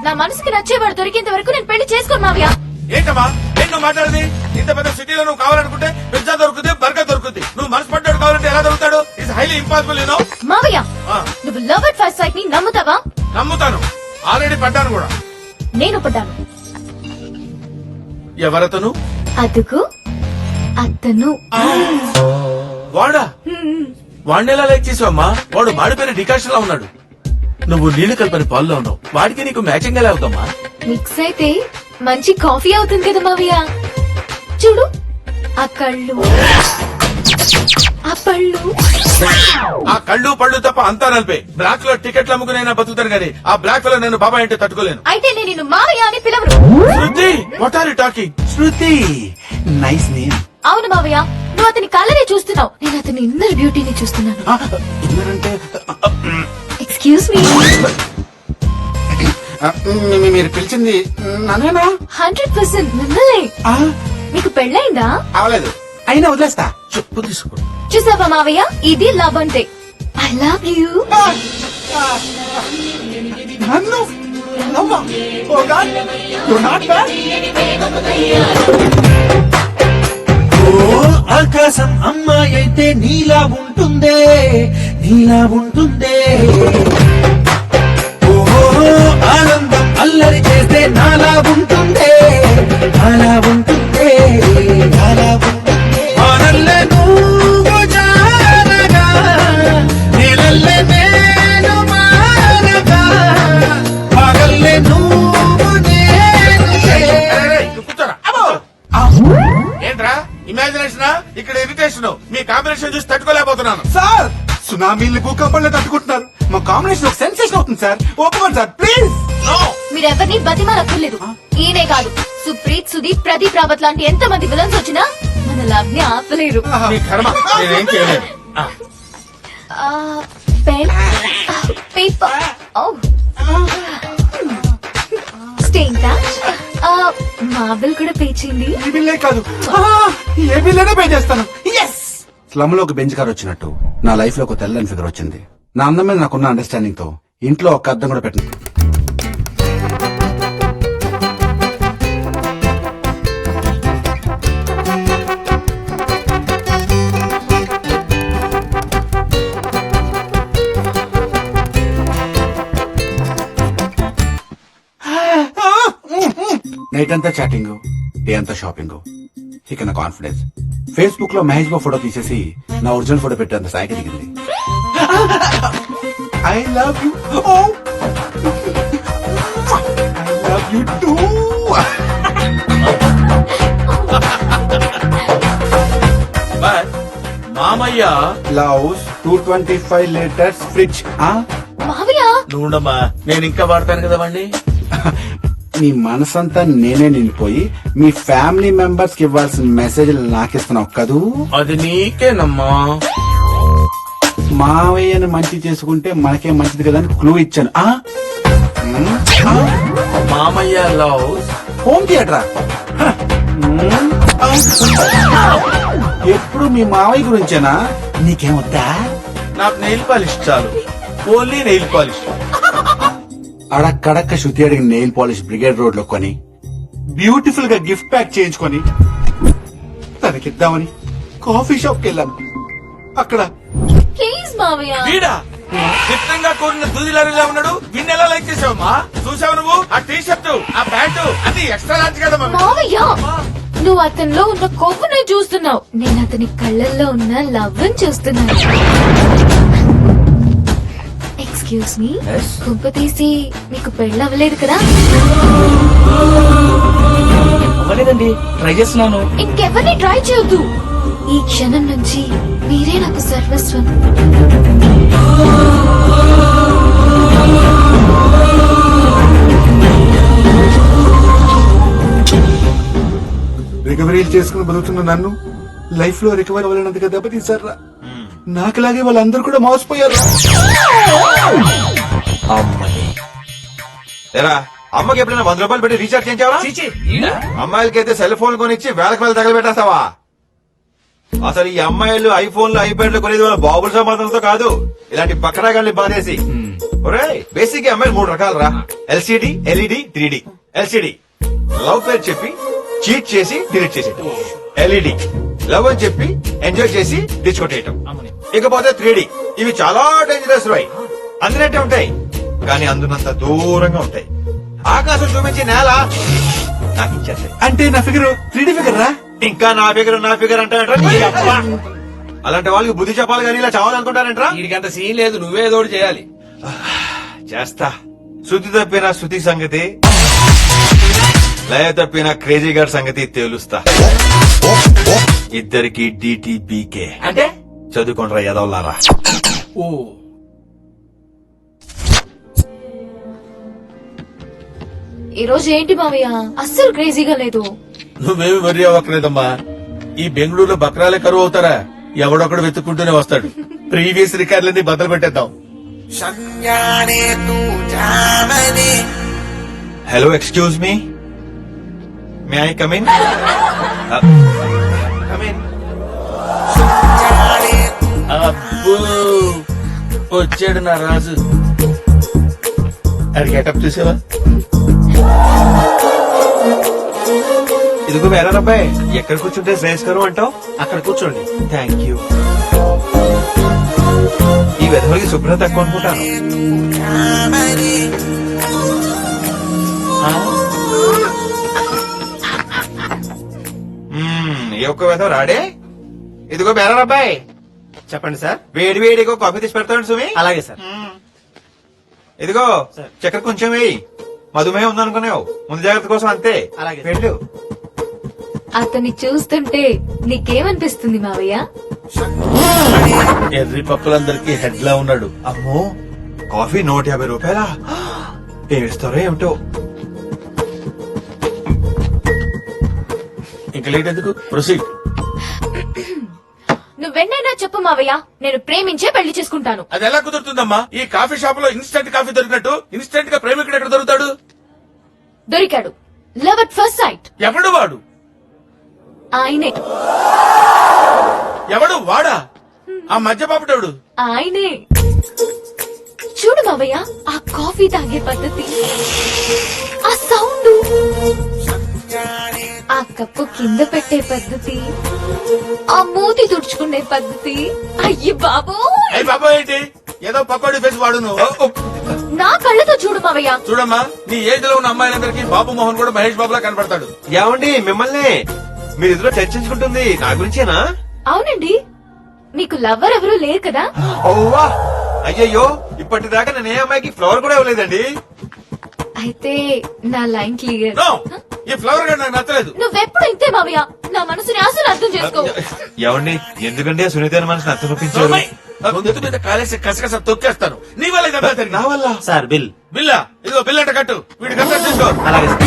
నా మనసుకి నచ్చేవాడు దొరికేంత వరకు నేను పెళ్లి చేసుకోను మావయ్య. ఏంటమ్మా నేను మాట్లాడేది? ఇంత పెద్ద సిటీలో నువ్వు కావాలనుకుంటే పిజ్జా దొరుకుతుంది, బర్గర్ దొరుకుతుంది. నువ్వు మనసు పడ్డాడు కావాలంటే ఎలా దొరుకుతాడు? It's highly impossible you know. మావయ్య నువ్వు లవ్ అట్ ఫస్ట్ సైట్ ని నమ్ముతావా? నమ్ముతాను, ఆల్రెడీ పడ్డాను కూడా. నేను పడ్డాను. ఎవరతను? అదుకు అతను. వాడా? వాడిని ఎలా లైక్ చేసావమ్మా? వాడు మాడిపోయిన డికాషన్ లా ఉన్నాడు. నువ్వు నీళ్లు కలిపిన పాల్లో ఉన్నావు. వాడికి నీకు మ్యాచింగ్ ఎలా అవుతామా? మిక్స్ అయితే మంచి కాఫీ అవుతుంది కదా మావయ్య. చూడు ఆ కళ్ళు, ఆ పళ్ళు. ఆ కళ్ళు పళ్ళు తప్ప అంతా నలిపే. బ్లాక్ లో టికెట్లు అమ్ముకునైనా బతుకుతాను గానీ ఆ బ్లాక్ లో నేను బాబాయ్ అంటే తట్టుకోలేను. అయితే నేను నిన్ను మావయ్య అని పిలవరు. Shruti, what are you talking? Shruti, nice name. అవును మావయ్య, నువ్వు అతని కళ్ళనే చూస్తున్నావు, నేను అతని ఇన్నర్ బ్యూటీని చూస్తున్నాను. ఎందుకంటే ఎక్స్క్యూజ్ మీ. మీరు పిలిచింది నన్నేనా? 100% మిమ్మల్ని. మీకు పెళ్ళైందా? అవలేదు, అయినా వదిలేస్తా. చెప్పు తీసుకో. చూసావా మావయ్య, ఇది లవ్ అంటే. I love you. నన్ను నవ్వా? ఓ గాడ్, యు నాట్ బ్యాడ్. ఆకాశం అమ్మాయి అయితే నీలా ఉంటుందే, నీలా ఉంటుందే. ఓహో ఆనందం అల్లరి చేస్తే నాలా ఉంటుందే, నాలా ఉంటుందే, నాలా ఉంటుందే. ఆనల్లే నువ్వు జారగా, నీలల్లే నేను మారగా, పగల్లే నువ్వు నేను ఏంట్రా ఇమాజినేషన్? ఇక్కడ ఇరిటేషన్. మీ కాంబినేషన్ చూసి తట్టుకోలేకపోతున్నాను. సార్, సునామీలు భూకంపాలను తట్టుకుంటున్నారు. మా కాంబినేషన్ ఒక సెన్సేషన్ అవుతుంది సార్. ఒప్పుకోండి సార్ ప్లీజ్. మీరెవరిని బతిమాలక్కర్లేదు. ఈయనే కాదు, సుప్రీత్, సుదీప్, ప్రదీప్ రావత్ లాంటి ఎంత మంది విలన్స్ వచ్చినా మన లవ్ ని ఆపలేరు. మీ కర్మ, నేనేం చేయలేదు. Pen, paper, stay in touch. మా బిల్ కూడా పే చేయండి. ఈ బిల్లే కాదు, ఏ బిల్లైనా పే చేస్తాను. స్లమ్ లో ఒక బెంచ్ కార్ వచ్చినట్టు నా లైఫ్ లో ఒక తెల్లని ఫిగర్ వచ్చింది. నా అందం మీద నాకున్న అండర్స్టాండింగ్ తో ఇంట్లో ఒక అద్దం కూడా పెట్టింది. నైట్ అంతా చాటింగ్, డే అంతా షాపింగ్. ఇక నా కాన్ఫిడెన్స్ ఫేస్బుక్ లో మహేష్ బాబు ఫోటో తీసేసి నా ఒరిజినల్ ఫోటో పెట్టేంత స్థాయికి దిగింది. I love you, I love you two. మామయ్య లవ్స్ 225 లీటర్స్ ఫ్రిడ్జ్. మావయ్య నువ్వుండమ్మా, నేను ఇంకా వాడతాను కదా వాడిని. నీ మనసంతా నేనే నిండిపోయి మీ ఫ్యామిలీ మెంబర్స్ కి ఇవ్వాల్సిన మెసేజ్లు నాకిస్తున్నావు కదూ. అది నీకేనమ్మా. మావయ్యని మంచి చేసుకుంటే మనకే మంచిది కదా అని క్లూ ఇచ్చాను. మామయ్య లవ్ హోమ్ థియేటరా? ఎప్పుడు మీ మావయ్య గురించేనా? నీకేమొద్దా? నాకు నెయిల్ పాలిష్ చాలు, ఓన్లీ నెయిల్ పాలిష్. అడక్కడక్క శృతి అడిగిన నెయిల్ పాలిష్ బ్రిగేడ్ రోడ్ లో కొని బ్యూటిఫుల్ గా గిఫ్ట్ ప్యాక్ చేయించుకొని తనకిద్దామని కాఫీ షాప్ కి వెళ్ళాను. అక్కడ ప్లీజ్ మావయ్య. వీడా చిత్రంగా కోరిన దూదిలారిలా ఉన్నాడు. వీడిని ఎలా లైక్ చేసావమ్మా? చూసావు నువ్వు? ఆ టీ షర్టు, ఆ ప్యాంటు అన్ని ఎక్స్ట్రా లాంచ్ కదా మావయ్య, నువ్వు అతనిలో ఉన్న కొవ్వుని చూస్తున్నావు, నేను అతని కళ్ళల్లో ఉన్న లవ్ చూస్తున్నాను. ఎక్స్క్యూజ్ మీ, కుంప తీసి మీకు పెళ్ళవలేదు కదా? అవ్వలేదండి, ట్రై చేస్తున్నాను. ఇంకెవరిని ట్రై చేయొద్దు. ఈ క్షణం నుంచి మీరే నాకు సర్వస్వం. రికవరీలు చేసుకుని బతుకుతున్న నన్ను లైఫ్ లో రికవరీ అవ్వాలన్నందుకు దెబ్బతీశారా? నాకులాగే వాళ్ళందరూ కూడా మోసపోయారు. అమ్మకి ఎప్పుడైనా 100 రూపాయలు పెట్టి రీఛార్జ్ చేయించావా? అమ్మాయిలకైతే సెల్ ఫోన్ కొనిచ్చి వేలకు వేలు తగలబెట్టేస్తావా? అసలు ఈ అమ్మాయిలు ఐఫోన్లు ఐప్యాడ్లు కొనేది వాళ్ళ బాబుల సమాధానంతో కాదు, ఇలాంటి బకరాగాల్ని బాధేసి. ఒరే బేసిక్ అమ్మాయిలు 3 రకాలు రా. LCD, LED, 3D. LCD love పేరు చెప్పి చీట్ చేసి డిలీట్ చేసేయటం. ఎల్ఈడి లవ్ అని చెప్పి ఎంజాయ్ చేసి తెచ్చుకొట్టేయటం. ఇకపోతే 3D ఇవి చాలా డేంజరస్ రాయ్. అందినట్టే ఉంటాయి కానీ అందునంత దూరంగా ఉంటాయి. ఆకాశం చూపించి నేల నాకు ఇచ్చేస్తాయి. అంటే నా ఫిగర్ 3D ఫిగర్ రా. ఇంకా నా ఫిగర్ అంటే అలాంటి వాళ్ళకి బుద్ధి చెప్పాలి కానీ ఇలా చావాలనుకుంటారంటరా. వీడికంత సీన్ లేదు, నువ్వే ఏదో ఒకటి చేయాలి. చేస్తా. శృతి తప్పిన శృతి సంగతి, లయ తప్పిన క్రేజీ గారి సంగతి తేలుస్తా. ఇద్దరికి డిటిబికే అంటే చదువుకోండ్రా ఎదవల్లారా. ఓ ఈ రోజు ఏంటి మావయ్య అస్సలు క్రేజీగా లేదు. నువ్వేమి వరి అవ్వకలేదమ్మా. ఈ బెంగళూరులో బక్రాలే కరువు అవుతారా? ఎవడొకడు వెతుక్కుంటూనే వస్తాడు. ప్రీవియస్ రికార్డులన్నీ బద్దలు పెట్టేద్దాం. Hello excuse me, may I come in? అబ్బో వచ్చాడు నా రాజు. అది గెటప్ చూసావా? ఇదిగో వేరే అబ్బాయి, ఎక్కడ కూర్చుంటే శ్రేయస్కరం అంటావు? అక్కడ కూర్చోండి. Thank you. ఈ వెధవలకి శుభ్రత తక్కువ అనుకుంటాను. ఏ ఒక్క వెధవ రాడే? ఇదిగో బేరా అబ్బాయి, చెప్పండి సార్. వేడి వేడిగో కాఫీ తీసి పెడతాడు సుమి. అలాగే సార్. ఇదిగో చక్కెర కొంచెం వేయి. మధుమేహం ఉందనుకున్నావు, ముందు జాగ్రత్త కోసం అంతే. అలాగే. వెళ్ళు. అతన్ని చూస్తుంటే నీకేమనిపిస్తుంది మావయ్య? ఎర్రి పప్పులందరికీ హెడ్ లా ఉన్నాడు. అమ్మో కాఫీ 150 రూపాయలా? ఏమిస్తారో ఏమిటో. ఇంకా లేట్ ఎందుకు? ప్రొసీడ్. నువ్వెన్నైనా చెప్పు మావయ్య, నేను ప్రేమించే పెళ్లి చేసుకుంటాను. అది ఎలా కుదురుతుందమ్మా? ఈ కాఫీ షాప్ లో ఇన్స్టెంట్ కాఫీ దొరికినట్టు ఇన్స్టెంట్ గా ప్రేమికుడు ఎక్కడ దొరుకుతాడు? దొరికాడు. Love at first sight. ఎవడు వాడు? ఆయనే ఎవడు వాడా? ఆ మధ్య పాపటోడు. ఆయనే. చూడు మావయ్య, ఆ కాఫీ తాగే పద్ధతి, ఆ సౌండ్, ఆ కప్పు కింద పెట్టే పద్ధతి, ఆ మూతి తుడుచుకునే పద్ధతి. అయ్యి బాబో, అయ్యి బాబా ఏంటి? ఏదో పకోడీ ఫేస్ వాడు నువ్వు. నా కళ్ళతో చూడు మావయ్య. చూడమ్మా, నీ ఏజ్ లో ఉన్న అమ్మాయిలందరికీ బాబు మోహన్ కూడా మహేష్ బాబులా కనపడతాడు. ఏమండి మిమ్మల్ని మీరు ఇద్దరు చర్చించుకుంటుంది నా గురించేనా? అవునండి, మీకు లవ్వర్ ఎవరూ లేరు కదా? ఓవా అయ్యయ్యో, ఇప్పటిదాకా నేను ఏ అమ్మాయికి ఫ్లవర్ కూడా ఇవ్వలేదండి. అయితే నా లైన్ క్లియర్. నో, ఈ ఫ్లవర్ గా నాకు నచ్చలేదు. నువ్వెప్పుడు ఇంతే మావయ్య, నా మనసుని అసలు అర్థం చేసుకో. ఏమండి ఎందుకంటే సునీత మనసుని అర్థం చూపించారు. ముందు మీద కాలేసి కసకస తొక్కేస్తాను. నీ వల్ల కదా నా వల్ల సార్ బిల్. బిల్లా? ఇదిగో బిల్ అంటే కట్టు. వీడి కట్ట తీసుకో. అలాగే సార్.